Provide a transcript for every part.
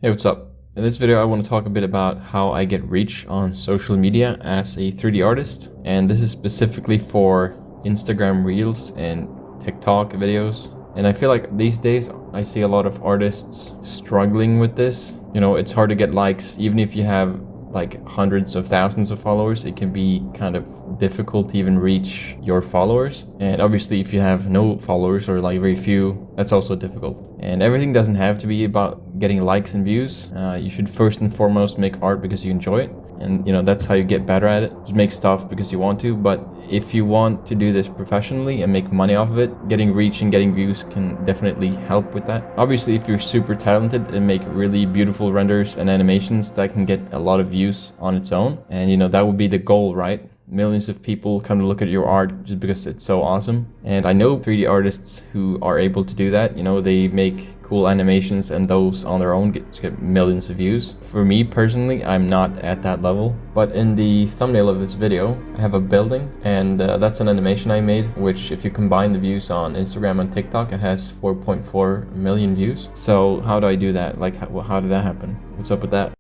Hey, what's up? In this video, I want to talk a bit about how I get reach on social media as a 3D artist. And this is specifically for Instagram Reels and TikTok videos. And I feel like these days I see a lot of artists struggling with this. You know, it's hard to get likes, even if you have like hundreds of thousands of followers. It can be kind of difficult to even reach your followers. And obviously if you have no followers or like very few, that's also difficult. And everything doesn't have to be about getting likes and views. You should first and foremost make art because you enjoy it. And you know, that's how you get better at it. Just make stuff because you want to. But if you want to do this professionally and make money off of it, getting reach and getting views can definitely help with that. Obviously, if you're super talented and make really beautiful renders and animations, that can get a lot of views on its own. And you know, that would be the goal, right? Millions of people come to look at your art just because it's so awesome. And I know 3D artists who are able to do that. You know, they make cool animations and those on their own get millions of views. For me personally, I'm not at that level. But in the thumbnail of this video, I have a building, and that's an animation I made, which if you combine the views on Instagram and TikTok, it has 4.4 million views. So how do I do that? Like, how did that happen? What's up with that?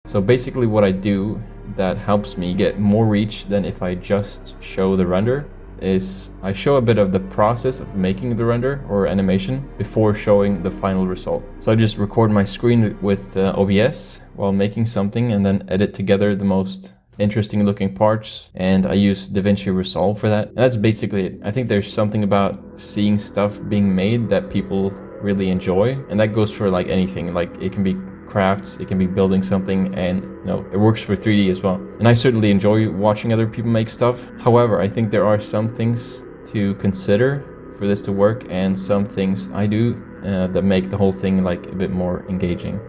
So basically what I do that helps me get more reach than if I just show the render is I show a bit of the process of making the render or animation before showing the final result. So I just record my screen with OBS while making something and then edit together the most interesting looking parts, and I use DaVinci Resolve for that. And that's basically it. I think there's something about seeing stuff being made that people really enjoy, and that goes for like anything. Like it can be crafts, it can be building something, and you know, it works for 3D as well. And I certainly enjoy watching other people make stuff. However, I think there are some things to consider for this to work, and some things I do that make the whole thing like a bit more engaging.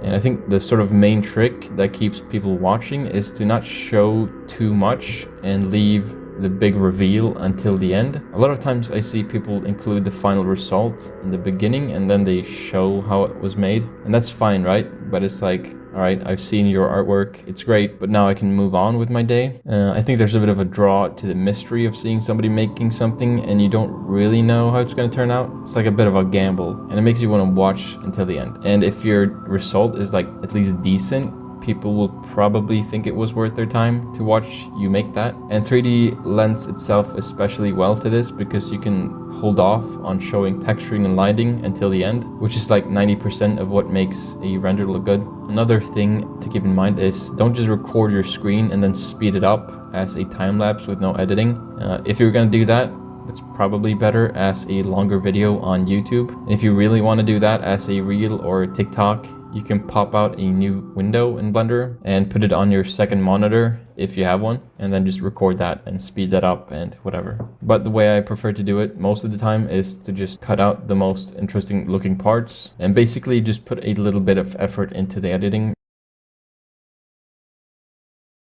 And I think the sort of main trick that keeps people watching is to not show too much and leave the big reveal until the end. A lot of times I see people include the final result in the beginning and then they show how it was made. And that's fine, right? But it's like, all right, I've seen your artwork, it's great, but now I can move on with my day. I think there's a bit of a draw to the mystery of seeing somebody making something and you don't really know how it's going to turn out. It's like a bit of a gamble, and it makes you want to watch until the end. And if your result is like at least decent, people will probably think it was worth their time to watch you make that. And 3D lends itself especially well to this because you can hold off on showing texturing and lighting until the end, which is like 90% of what makes a render look good. Another thing to keep in mind is don't just record your screen and then speed it up as a time lapse with no editing. If you're gonna do that, that's probably better as a longer video on YouTube. And if you really want to do that as a reel or TikTok, you can pop out a new window in Blender and put it on your second monitor if you have one, and then just record that and speed that up and whatever. But the way I prefer to do it most of the time is to just cut out the most interesting looking parts and basically just put a little bit of effort into the editing.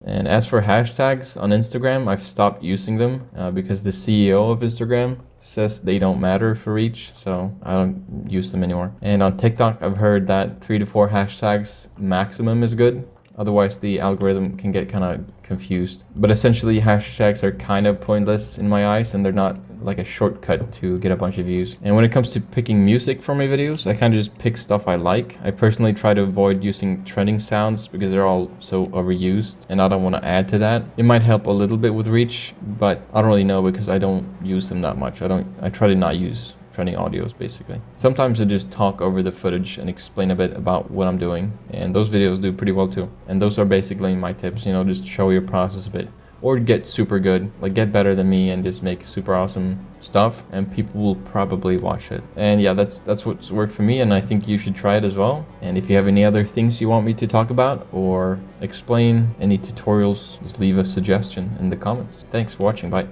And as for hashtags on Instagram, I've stopped using them because the CEO of Instagram says they don't matter for reach, so I don't use them anymore. And on TikTok, I've heard that 3 to 4 hashtags maximum is good. Otherwise, the algorithm can get kind of confused. But essentially, hashtags are kind of pointless in my eyes, and they're not like a shortcut to get a bunch of views. And when it comes to picking music for my videos, I kind of just pick stuff I like. I personally try to avoid using trending sounds because they're all so overused, and I don't want to add to that. It might help a little bit with reach, but I don't really know because I don't use them that much. I try to not use trending audios basically. Sometimes I just talk over the footage and explain a bit about what I'm doing, and those videos do pretty well too. And those are basically my tips, you know, just show your process a bit. Or get super good, like get better than me and just make super awesome stuff, and people will probably watch it. And yeah, that's what's worked for me, and I think you should try it as well. And if you have any other things you want me to talk about or explain, any tutorials, just leave a suggestion in the comments. Thanks for watching, bye.